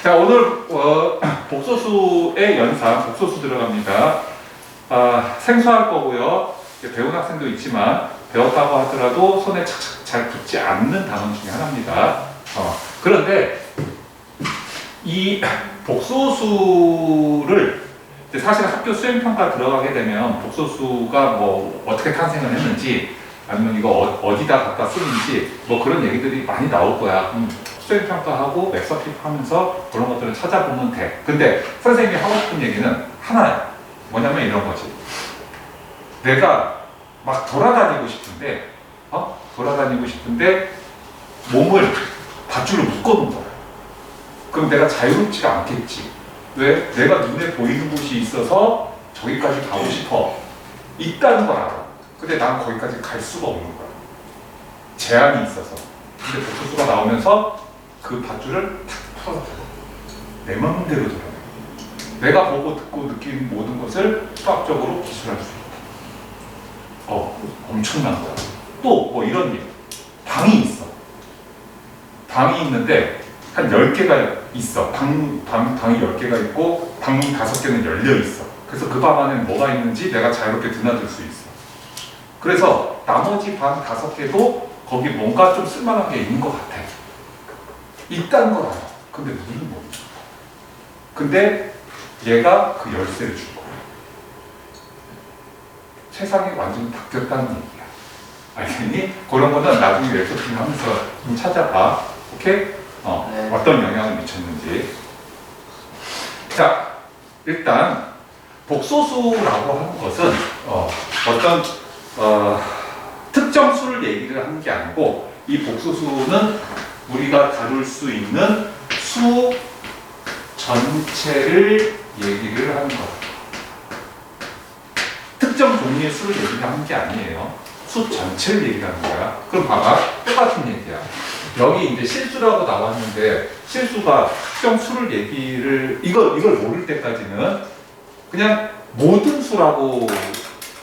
자, 오늘 복소수의 연산, 복소수 들어갑니다. 생소할 거고요. 배운 학생도 있지만 배웠다고 하더라도 손에 착착 잘 붙지 않는 단원 중에 하나입니다. 그런데 이 복소수를 사실 학교 수행평가 들어가게 되면 복소수가 뭐 어떻게 탄생을 했는지 아니면 이거 어디다 갖다 쓰는지 뭐 그런 얘기들이 많이 나올 거야. 수행평가하고 맥서픽 하면서 그런 것들을 찾아보면 돼. 근데 선생님이 하고 싶은 얘기는 하나야. 뭐냐면 이런 거지. 내가 막 돌아다니고 싶은데 몸을 밧줄로 묶어놓은 거야. 그럼 내가 자유롭지가 않겠지. 왜? 내가 눈에 보이는 곳이 있어서 저기까지 가고 싶어. 있다는 걸 알아. 근데 난 거기까지 갈 수가 없는 거야. 제한이 있어서. 근데 복소수가 나오면서 그 밧줄을 탁 풀어서 내 마음대로 돌아가. 내가 보고 듣고 느낀 모든 것을 수학적으로 기술할 수 있다. 엄청난 거야. 또 뭐 이런 일. 방이 있어. 방이 있는데 한 10개가 있어. 방이 10개가 있고 방이 5개는 열려 있어. 그래서 그 방 안에 뭐가 있는지 내가 자유롭게 드나들 수 있어. 그래서 나머지 방 5개도 거기 뭔가 좀 쓸만한 게 있는 것 같아. 있다는 걸 알아. 근데 문을 못 줘. 근데 얘가 그 열쇠를 준 거야. 세상이 완전히 바뀌었다는 얘기야. 알겠니? 그런 거는 나중에 랩서핑 하면서 좀 찾아봐. 오케이? 네. 어떤 영향을 미쳤는지. 자, 일단 복소수라고 하는 것은 어떤 특정 수를 얘기를 하는 게 아니고 이 복소수는 우리가 다룰 수 있는 수 전체를 얘기를 하는 거예요. 특정 종류의 수를 얘기를 하는 게 아니에요. 수 전체를 얘기하는 거야. 그럼 봐봐. 똑같은 얘기야. 여기 이제 실수라고 나왔는데 실수가 특정 수를 이걸 모를 때까지는 그냥 모든 수라고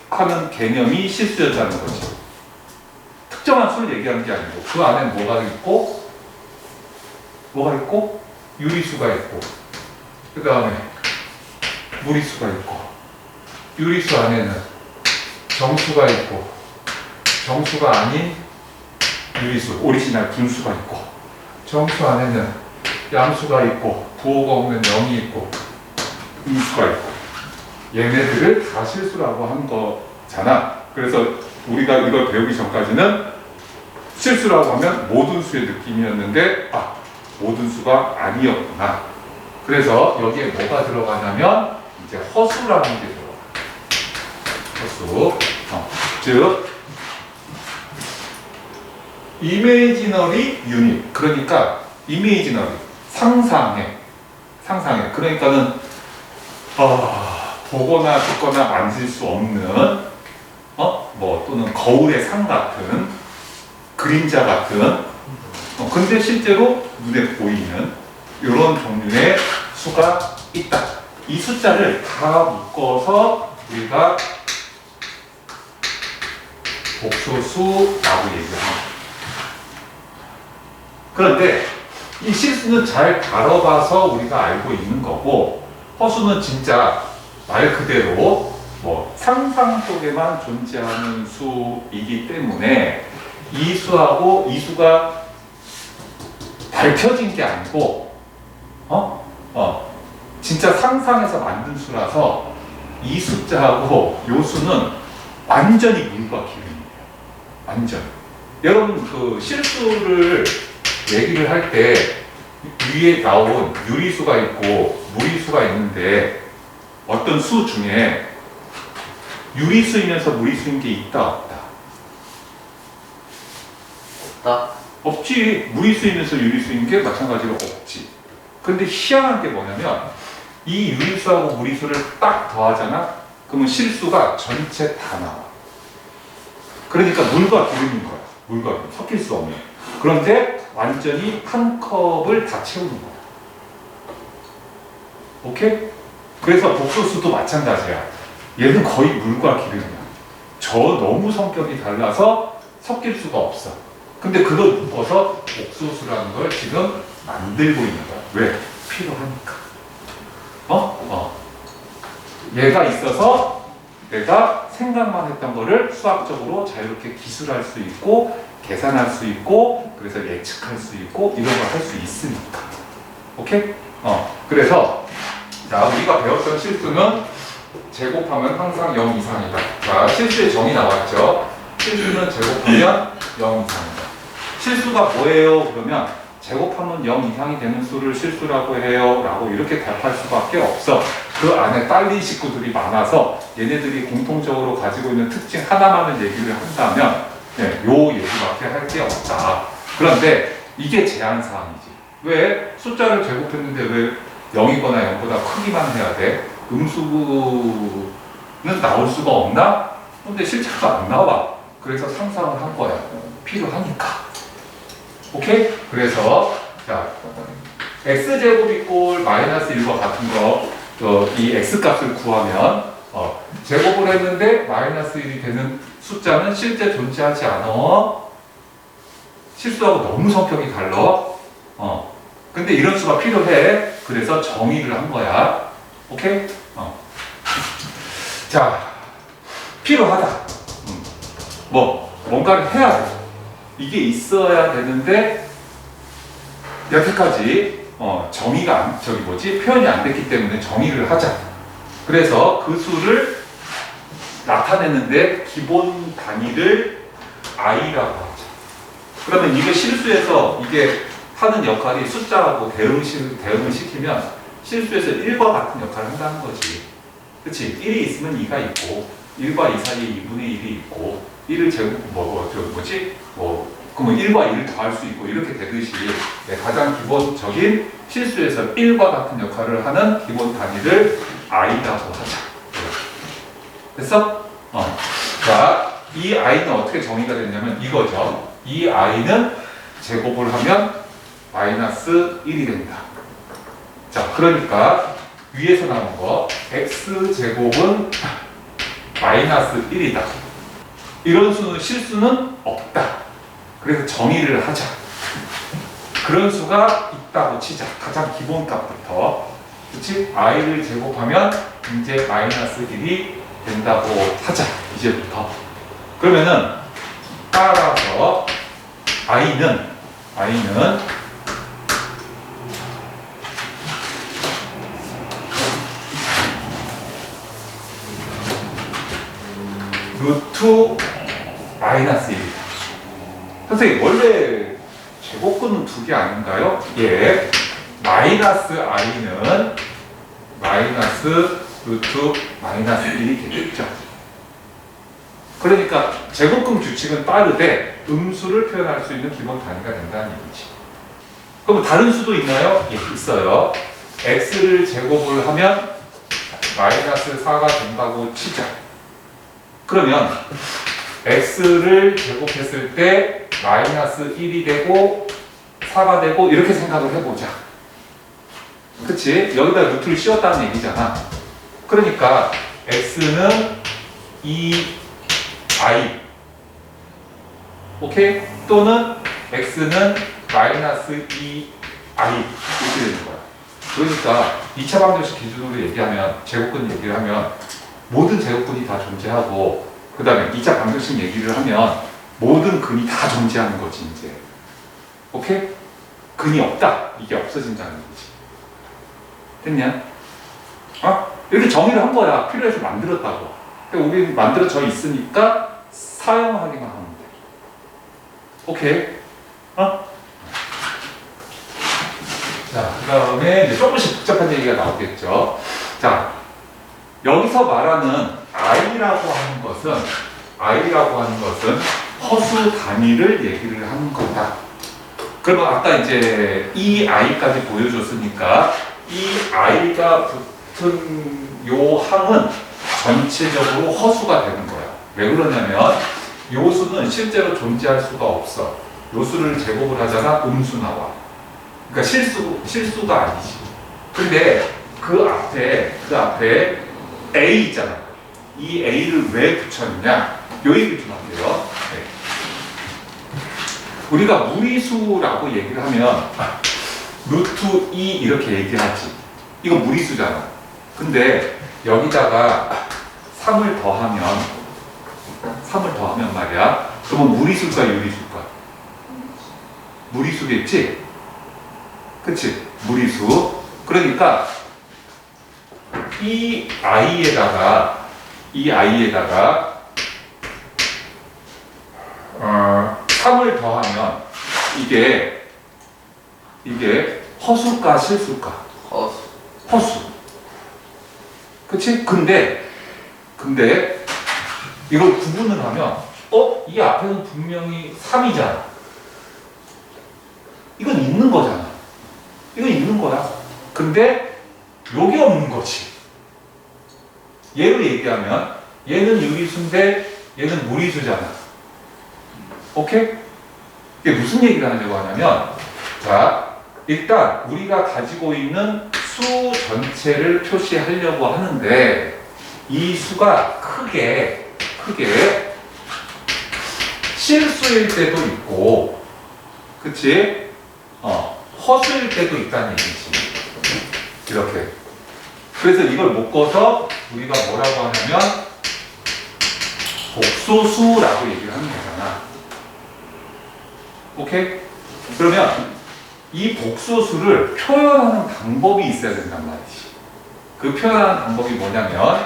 하는 개념이 실수였다는 거지. 특정한 수를 얘기하는 게 아니고 그 안에 뭐가 있고 유리수가 있고 그 다음에 무리수가 있고 유리수 안에는 정수가 있고 정수가 아닌 유리수, 오리지널 분수가 있고 정수 안에는 양수가 있고 부호가 없는 0이 있고 음수가 있고 얘네들을 다 실수라고 한 거잖아. 그래서 우리가 이걸 배우기 전까지는 실수라고 하면 모든 수의 느낌이었는데 모든 수가 아니었구나. 그래서 여기에 뭐가 들어가냐면 이제 허수라는 게 들어가. 허수. 즉 이미지너리 유닛. 그러니까 이미지너리 상상해. 그러니까는 보거나 듣거나 만질 수 없는 또는 거울의 상 같은 그림자 같은 근데 실제로 눈에 보이는 이런 종류의 수가 있다. 이 숫자를 다 묶어서 우리가 복소수라고 얘기합니다. 그런데 이 실수는 잘 다뤄봐서 우리가 알고 있는 거고 허수는 진짜 말 그대로 상상 속에만 존재하는 수이기 때문에 이 수하고 이 수가 밝혀진 게 아니고 진짜 상상해서 만든 수라서 이 숫자하고 요 수는 완전히 물과 기름이에요. 완전. 여러분 그 실수를 얘기를 할 때 위에 나온 유리수가 있고 무리수가 있는데 어떤 수 중에 유리수이면서 무리수인 게 있다 없다? 없다. 없지. 무리수이면서 유리수인 게 마찬가지로 없지. 근데 희한한 게 뭐냐면 이 유리수하고 무리수를 딱 더하잖아? 그러면 실수가 전체 다 나와. 그러니까 물과 기름인 거야. 물과 기름. 섞일 수 없는. 그런데 완전히 한 컵을 다 채우는 거야. 오케이? 그래서 복소수도 마찬가지야. 얘는 거의 물과 기름이야. 너무 성격이 달라서 섞일 수가 없어. 근데 그걸 묶어서 복소수라는 걸 지금 만들고 있는 거야. 왜? 필요하니까. 얘가 있어서 내가 생각만 했던 거를 수학적으로 자유롭게 기술할 수 있고 계산할 수 있고 그래서 예측할 수 있고 이런 걸 할 수 있으니까. 오케이? 그래서 자, 우리가 배웠던 실수는 제곱하면 항상 0 이상이다. 자, 실수의 정의 나왔죠? 실수는 제곱하면 0 이상이다. 실수가 뭐예요? 그러면 제곱하면 0 이상이 되는 수를 실수라고 해요 라고 이렇게 답할 수밖에 없어. 그 안에 딸린 식구들이 많아서 얘네들이 공통적으로 가지고 있는 특징 하나만을 얘기를 한다면 요 얘기밖에 할 게 없다. 그런데 이게 제한사항이지. 왜? 숫자를 제곱했는데 왜 0이거나 0보다 크기만 해야 돼? 음수는 나올 수가 없나? 근데 실제로 안 나와. 그래서 상상을 한 거야. 필요하니까. 오케이? 그래서 자, x제곱이 꼴 마이너스 1과 같은 이 x값을 구하면 제곱을 했는데 마이너스 1이 되는 숫자는 실제 존재하지 않아. 실수하고 너무 성격이 달라. 근데 이런 수가 필요해. 그래서 정의를 한 거야. 오케이? 자, 필요하다. 뭔가를 해야 돼. 이게 있어야 되는데 여태까지 정의가 표현이 안 됐기 때문에 정의를 하자. 그래서 그 수를 나타내는데 기본 단위를 i라고 하자. 그러면 이게 실수에서 이게 하는 역할이 숫자하고 대응을 시키면 실수에서 1과 같은 역할을 한다는 거지. 그치? 1이 있으면 2가 있고 1과 2 사이에 2분의 1이 있고 1을 제곱 그러면 1과 2를 더할 수 있고 이렇게 되듯이 가장 기본적인 실수에서 1과 같은 역할을 하는 기본 단위를 i라고 하자. 됐어? 자, 이 i는 어떻게 정의가 됐냐면 이거죠. 이 i는 제곱을 하면 마이너스 1이 된다. 자, 그러니까 위에서 나온 거 x제곱은 마이너스 1이다. 이런 수는 실수는 없다. 그래서 정의를 하자. 그런 수가 있다고 치자. 가장 기본 값부터. 그치? i를 제곱하면 이제 마이너스 1이 된다고 하자. 이제부터. 그러면은 따라서 i는 루트 마이너스 1이다. 선생님, 원래 제곱근은 두 개 아닌가요? 예. 마이너스 i는 마이너스 루트 마이너스 1이 되겠죠. 그러니까 제곱근 규칙은 빠르되 음수를 표현할 수 있는 기본 단위가 된다는 얘기지. 그럼 다른 수도 있나요? 예, 있어요. x를 제곱을 하면 마이너스 4가 된다고 치자. 그러면 x를 제곱했을 때 마이너스 1이 되고 4가 되고 이렇게 생각을 해보자. 그치? 여기다 루트를 씌웠다는 얘기잖아. 그러니까 x는 2i 오케이? 또는 x는 마이너스 2i 이렇게 되는 거야. 그러니까 2차 방정식 기준으로 얘기하면 제곱근 얘기를 하면 모든 제곱근이 다 존재하고 그 다음에 2차 방정식 얘기를 하면 모든 근이 다 존재하는 거지 이제. 오케이? 근이 없다. 이게 없어진다는 거지. 됐냐? 이렇게 정의를 한 거야. 필요해서 만들었다고. 그러니까 우리는 만들어져 있으니까 사용하기만 하면 돼. 오케이? 자, 그 다음에 이제 조금씩 복잡한 얘기가 나오겠죠. 자, 여기서 말하는 i라고 하는 것은 허수 단위를 얘기를 하는 거다. 그러면 아까 이제 이 i까지 보여줬으니까 이 i가 붙은 요 항은 전체적으로 허수가 되는 거야. 왜 그러냐면 요 수는 실제로 존재할 수가 없어. 요 수를 제곱을 하잖아. 음수 나와. 그러니까 실수가 아니지. 근데 그 앞에 a 있잖아. 이 a를 왜 붙였냐? 요 얘기를 좀 할게요. 네. 우리가 무리수라고 얘기를 하면 루트 2 이렇게 얘기하지. 이거 무리수잖아. 근데 여기다가 3을 더하면 말이야. 그러면 무리수일까 유리수일까? 무리수겠지? 그치? 무리수. 그러니까 이 i에다가 3을 더하면 이게 허수일까 실수일까? 허수. 그치? 근데 이걸 구분을 하면 이 앞에는 분명히 3이잖아. 이건 있는 거잖아. 이건 있는 거야. 근데 요게 없는 거지. 예를 얘기하면 얘는 유리수인데 얘는 무리수잖아. 오케이? 이게 무슨 얘기를 하려고 하냐면, 자, 일단 우리가 가지고 있는 수 전체를 표시하려고 하는데 이 수가 크게 실수일 때도 있고, 그치? 허수일 때도 있다는 얘기지. 이렇게. 그래서 이걸 묶어서 우리가 뭐라고 하냐면 복소수라고 얘기를 하는 거잖아. 오케이? 그러면 이 복소수를 표현하는 방법이 있어야 된단 말이지. 그 표현하는 방법이 뭐냐면,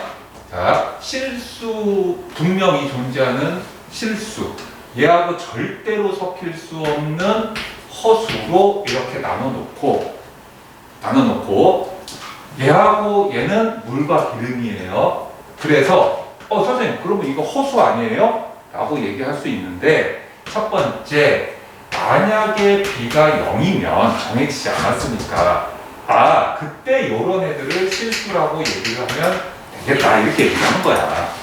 자, 실수, 분명히 존재하는 실수, 얘하고 절대로 섞일 수 없는 허수로 이렇게 나눠놓고 얘하고 얘는 물과 기름이에요. 그래서 선생님 그러면 이거 허수 아니에요? 라고 얘기할 수 있는데, 첫 번째, 만약에 b가 0이면 정해지지 않았으니까 그때 요런 애들을 실수라고 얘기를 하면 되겠다 이렇게 얘기하는 거야.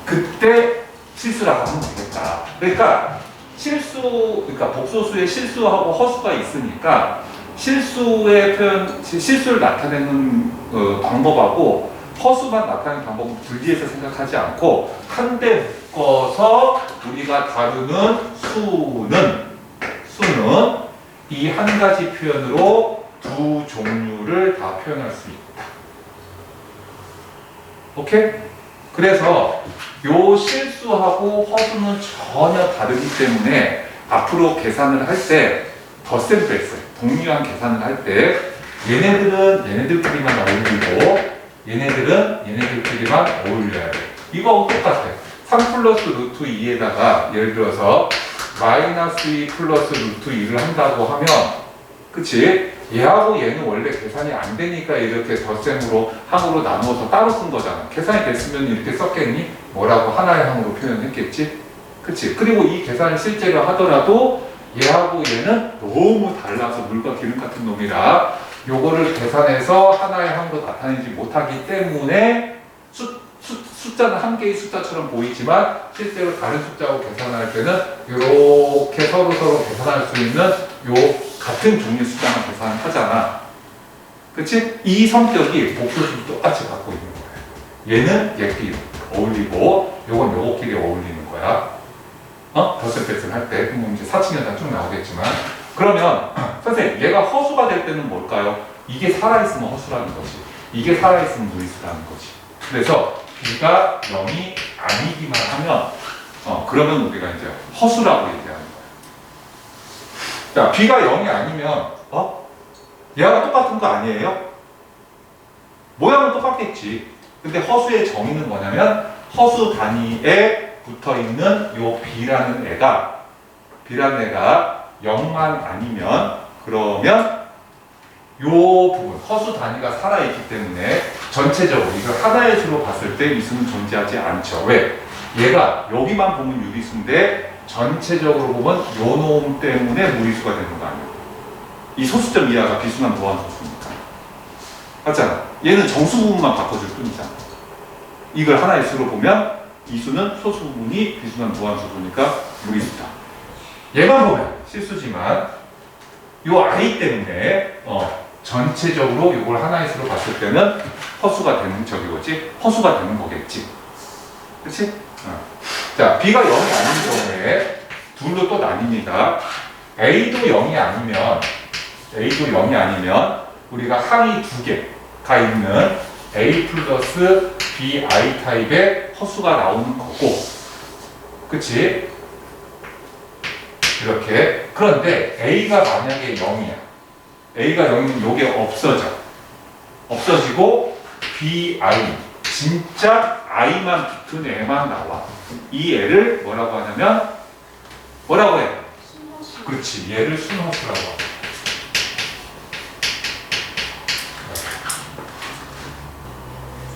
그때 실수라고 하면 되겠다. 그러니까 복소수에 실수하고 허수가 있으니까 실수의 표현, 실수를 나타내는 방법하고 허수만 나타내는 방법은 분리해서 생각하지 않고 한 대 묶어서 우리가 다루는 수는 이 한 가지 표현으로 두 종류를 다 표현할 수 있다. 오케이? 그래서 요 실수하고 허수는 전혀 다르기 때문에 앞으로 계산을 할 때 덧셈 뺄셈, 동일한 계산을 할 때 얘네들은 얘네들끼리만 어울리고 얘네들은 얘네들끼리만 어울려야 돼. 이거하고 똑같아. 3 플러스 루트 2에다가 예를 들어서 마이너스 2 플러스 루트 2를 한다고 하면, 그치? 얘하고 얘는 원래 계산이 안 되니까 이렇게 덧셈으로 항으로 나누어서 따로 쓴 거잖아. 계산이 됐으면 이렇게 썼겠니? 뭐라고 하나의 항으로 표현했겠지? 그치? 그리고 이 계산을 실제로 하더라도 얘하고 얘는 너무 달라서 물과 기름 같은 놈이라 요거를 계산해서 하나의 항으로 나타내지 못하기 때문에 숫자는 한 개의 숫자처럼 보이지만 실제로 다른 숫자하고 계산할 때는 이렇게 서로 계산할 수 있는 요 같은 종류의 숫자만 계산을 하잖아. 그치? 이 성격이 복소수도 똑같이 갖고 있는 거야. 얘는 얘끼리 어울리고 요건 요거끼리 어울리는 거야. 덧셈 뺄셈 할 때. 그럼 이제 사칙연산 쭉 나오겠지만, 그러면 선생님 얘가 허수가 될 때는 뭘까요? 이게 살아있으면 허수라는 거지, 이게 살아있으면 무리수라는 거지. 그래서 b가 0이 아니기만 하면 그러면 우리가 이제 허수라고 얘기하는 거야. 자, b가 0이 아니면 얘하고 똑같은 거 아니에요? 모양은 똑같겠지. 근데 허수의 정의는 뭐냐면 허수 단위에 붙어있는 요 b라는 애가 0만 아니면, 그러면 요 부분 허수 단위가 살아있기 때문에 전체적으로 이걸 하나의 수로 봤을 때 이 수는 존재하지 않죠. 왜? 얘가 여기만 보면 유리수인데 전체적으로 보면 요 놈 때문에 무리수가 되는 거 아니에요. 이 소수점 이하가 비순환 무한소수니까. 맞잖아. 얘는 정수 부분만 바꿔줄 뿐이잖아. 이걸 하나의 수로 보면 이 수는 소수 부분이 비순환 무한소수니까 무리수다. 얘만 보면 실수지만 요 i 때문에 전체적으로 이걸 하나의 수로 봤을 때는 허수가 되는 허수가 되는 거겠지. 그치? 자, b가 0이 아닌 경우에 둘로 또 나뉩니다. a도 0이 아니면 a도 0이 아니면 우리가 항이 두 개가 있는 a 플러스 bi 타입의 허수가 나오는 거고, 그치? 이렇게. 그런데 a가 만약에 0이야. a가 0이면 요게 없어지고 bi, 진짜 i만 붙은 애만 나와. 이 애를 뭐라고 하냐면 뭐라고 해? 그렇지, 얘를 순허수라고 하고.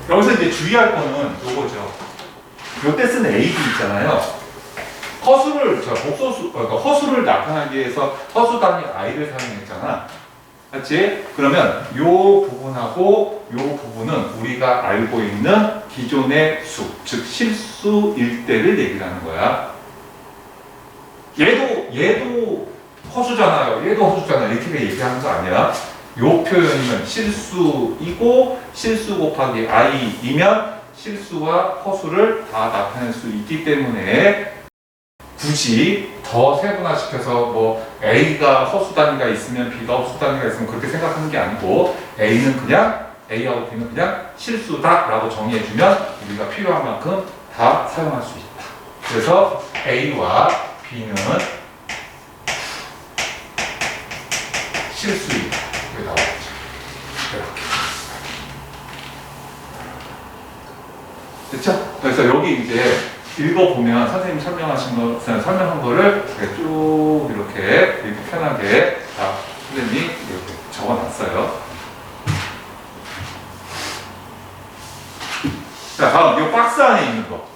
여기서 이제 주의할 거는 요거죠. 요때 쓰는 AD 있잖아요. 그러니까 허수를 나타나기 위해서 허수 단위 i를 사용했잖아. 맞지? 그러면 요 부분하고 요 부분은 우리가 알고 있는 기존의 수, 즉 실수일 때를 얘기를 하는 거야. 얘도 허수잖아요. 얘도 허수잖아요. 이렇게 얘기하는 거 아니야. 요 표현이면 실수이고 실수 곱하기 i이면 실수와 허수를 다 나타낼 수 있기 때문에 굳이 더 세분화시켜서 뭐 A가 허수 단위가 있으면 B가 허수 단위가 있으면 그렇게 생각하는 게 아니고 A는 그냥 A하고 B는 그냥 실수다 라고 정의해주면 우리가 필요한 만큼 다 사용할 수 있다. 그래서 A와 B는 실수이다. 이렇게 나오죠. 이렇게. 됐죠? 그래서 여기 이제 읽어보면 선생님이 설명한 거를 쭉 이렇게 편하게 다 선생님이 이렇게 적어놨어요. 자, 다음 이 박스 안에 있는 거.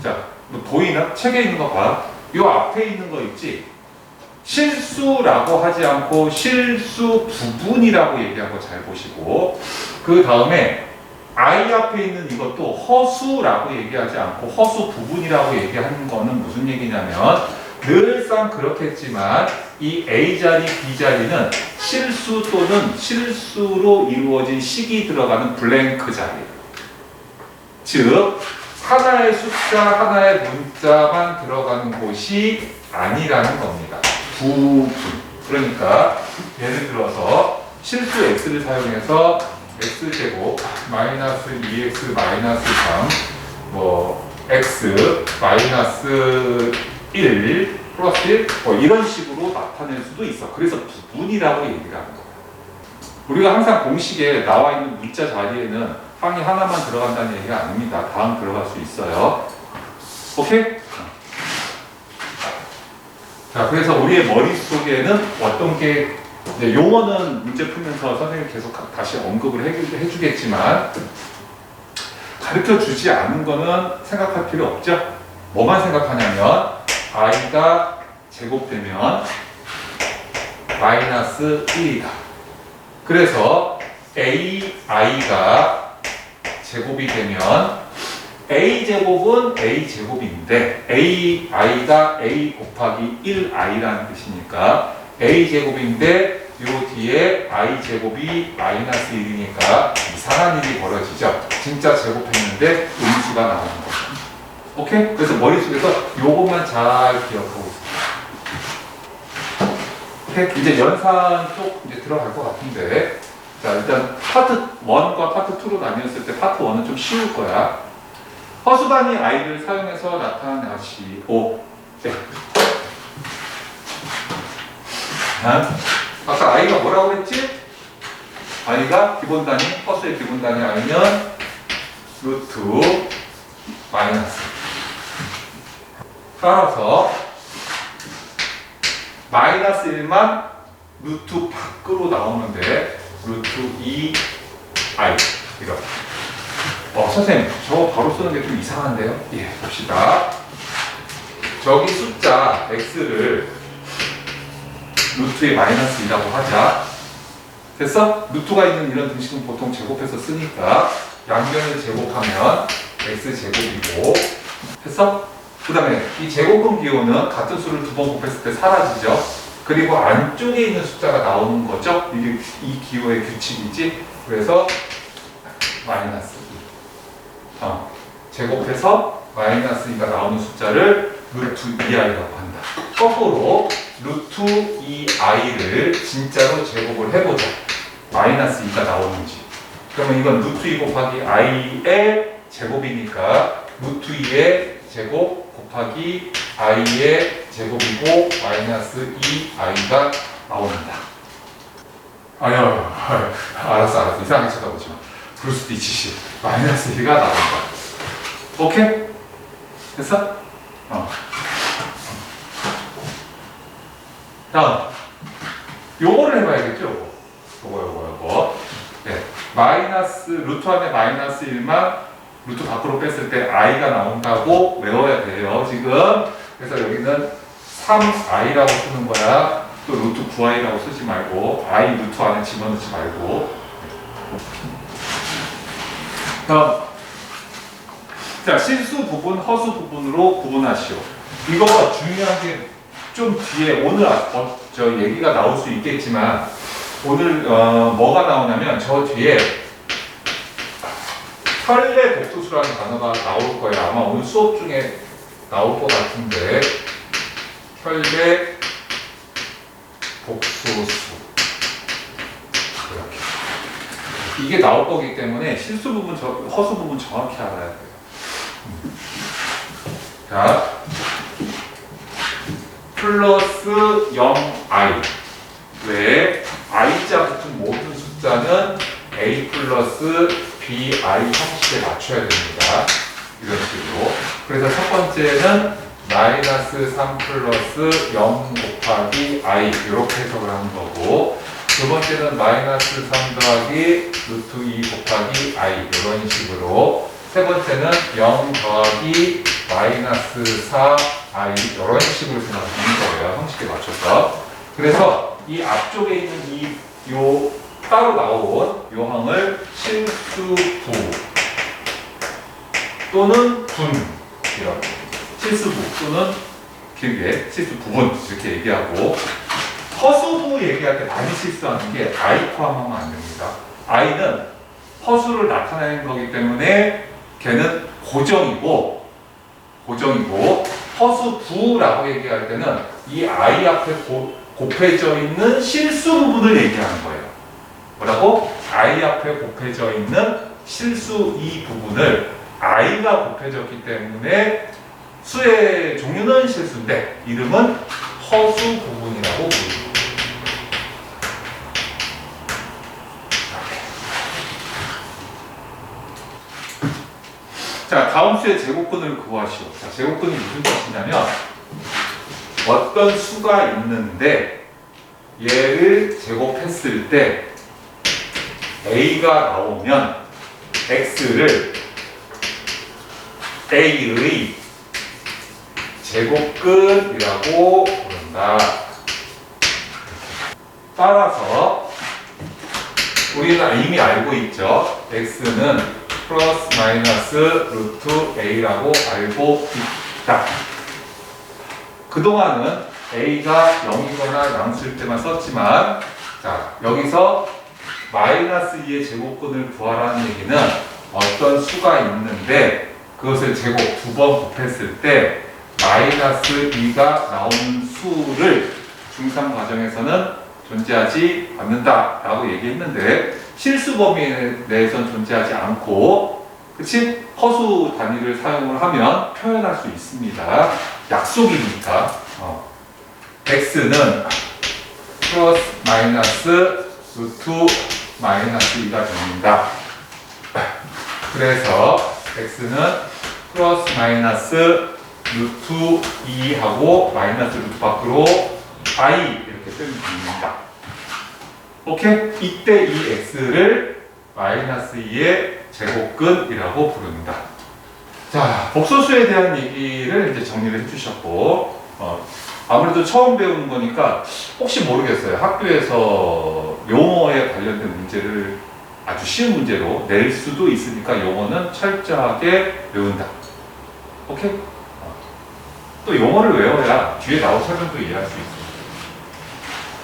자, 뭐 보이나? 책에 있는 거 봐. 이 앞에 있는 거 있지? 실수라고 하지 않고 실수 부분이라고 얘기한 거 잘 보시고, 그 다음에 I 앞에 있는 이것도 허수라고 얘기하지 않고 허수 부분이라고 얘기하는 거는 무슨 얘기냐면 늘상 그렇겠지만 이 A 자리, B 자리는 실수 또는 실수로 이루어진 식이 들어가는 블랭크 자리. 즉 하나의 숫자, 하나의 문자만 들어가는 곳이 아니라는 겁니다. 부분. 그러니까 예를 들어서 실수 x를 사용해서 x제곱 마이너스 2x 마이너스 3 뭐 x 마이너스 1 플러스 1 뭐 이런 식으로 나타낼 수도 있어. 그래서 부분이라고 얘기를 하는 거야. 우리가 항상 공식에 나와 있는 문자 자리에는 항이 하나만 들어간다는 얘기가 아닙니다. 다음 들어갈 수 있어요. 오케이? 자, 그래서 우리의 머릿속에는 어떤 게 이제 용어는 문제 풀면서 선생님이 계속 다시 언급을 해주겠지만 가르쳐 주지 않은 거는 생각할 필요 없죠. 뭐만 생각하냐면 i가 제곱되면 마이너스 1이다. 그래서 ai가 제곱이 되면 a제곱은 a제곱인데 ai가 a 곱하기 1i라는 뜻이니까 a제곱인데 요 뒤에 i제곱이 마이너스 1이니까 이상한 일이 벌어지죠. 진짜 제곱했는데 음수가 나오는 거죠. 오케이? 그래서 머릿속에서 요것만 잘 기억하고 있습니다. 오케이? 이제 연산 쪽 이제 들어갈 것 같은데, 자, 일단 파트 1과 파트 2로 나뉘었을 때 파트 1은 좀 쉬울 거야. 허수 단위 i를 사용해서 나타내시오. 네. 아까 i가 뭐라고 했지? i가 기본 단위, 허수의 기본 단위 i면 루트 마이너스. 따라서 마이너스 1만 루트 밖으로 나오는데 루트 2i 이렇게. 선생님, 저거 바로 쓰는 게 좀 이상한데요? 예, 봅시다. 저기 숫자 x를 루트의 마이너스 2라고 하자. 됐어? 루트가 있는 이런 등식은 보통 제곱해서 쓰니까 양변을 제곱하면 x제곱이고, 됐어? 그 다음에 이 제곱근 기호는 같은 수를 두 번 곱했을 때 사라지죠. 그리고 안쪽에 있는 숫자가 나오는 거죠. 이게 이 기호의 규칙이지. 그래서 마이너스 2. 제곱해서 마이너스 2가 나오는 숫자를 루트 2i라고 한다. 거꾸로 루트 2i를 진짜로 제곱을 해보자. 마이너스 2가 나오는지. 그러면 이건 루트 2 곱하기 i의 제곱이니까 루트 2의 제곱 곱하기 i의 제곱이고 마이너스 2i가 나옵니다. 아유, 알았어. 이상하게 쳐다보지 마. 그럴 수도 있지. 마이너스 1가 나온다. 오케이? 됐어? 다음. 요거를 해봐야겠죠? 요거. 네. 마이너스, 루트 안에 마이너스 1만 루트 밖으로 뺐을 때 i가 나온다고 외워야 돼요, 지금. 그래서 여기는 3i라고 쓰는 거야. 또 루트 9i라고 쓰지 말고, i 루트 안에 집어넣지 말고. 다음. 자, 실수 부분, 허수 부분으로 구분하시오. 이거 중요한 게 좀 뒤에 오늘 저 얘기가 나올 수 있겠지만 오늘 뭐가 나오냐면 저 뒤에 혈내 복소수라는 단어가 나올 거예요. 아마 오늘 수업 중에 나올 것 같은데 혈내 복소수 이렇게 이게 나올 거기 때문에 실수 부분, 허수 부분 정확히 알아야 돼요. 자, 플러스 0i 외에 i자 붙은 모든 숫자는 a 플러스 bi 형식에 맞춰야 됩니다. 이런 식으로. 그래서 첫 번째는 마이너스 3 플러스 0 곱하기 i 이렇게 해석을 하는 거고, 두 번째는 마이너스 3 더하기 루트 2 곱하기 i 이런 식으로, 세 번째는 0 더하기 마이너스 4i 이런 식으로 생각하는 거예요. 형식에 맞춰서. 그래서 이 앞쪽에 있는 요 따로 나온 요항을 실수부 또는 분 이렇게 실수부 또는 길게 실수부분 이렇게 얘기하고, 허수부 얘기할 때 많이 실수하는 게 i 포함하면 안 됩니다. i는 허수를 나타내는 거기 때문에 걔는 고정이고 허수부라고 얘기할 때는 이 i 앞에 곱해져 있는 실수 부분을 얘기하는 거예요. 뭐라고? i 앞에 곱해져 있는 실수 이 부분을 i가 곱해졌기 때문에 수의 종류는 실수인데 이름은 허수 부분이라고 부릅니다. 자, 다음 수의 제곱근을 구하시오. 자, 제곱근이 무슨 뜻이냐면 어떤 수가 있는데 얘를 제곱했을 때 a가 나오면 x를 a의 제곱근이라고 부른다. 따라서 우리는 이미 알고 있죠. x는 플러스 마이너스 루트 a라고 알고 있다. 그동안은 a가 0이거나 양수일 때만 썼지만, 자, 여기서 마이너스 2의 제곱근을 구하라는 얘기는 어떤 수가 있는데 그것을 제곱 두 번 곱했을 때 마이너스 2가 나오는 수를 중3 과정에서는 존재하지 않는다라고 얘기했는데 실수 범위에 대해서는 존재하지 않고, 그치? 허수 단위를 사용을 하면 표현할 수 있습니다. 약속이니까. x는 플러스 마이너스 루트 마이너스 2가 됩니다. 그래서 x는 플러스 마이너스 루트 2하고 마이너스 루트 밖으로 i 이렇게 쓰면 됩니다. 오케이? 이때 이 x를 마이너스 2의 제곱근이라고 부릅니다. 자, 복소수에 대한 얘기를 이제 정리를 해주셨고, 아무래도 처음 배우는 거니까 혹시 모르겠어요. 학교에서 용어에 관련된 문제를 아주 쉬운 문제로 낼 수도 있으니까 용어는 철저하게 외운다. 오케이? 또 용어를 외워야 뒤에 나올 설명도 이해할 수 있어요.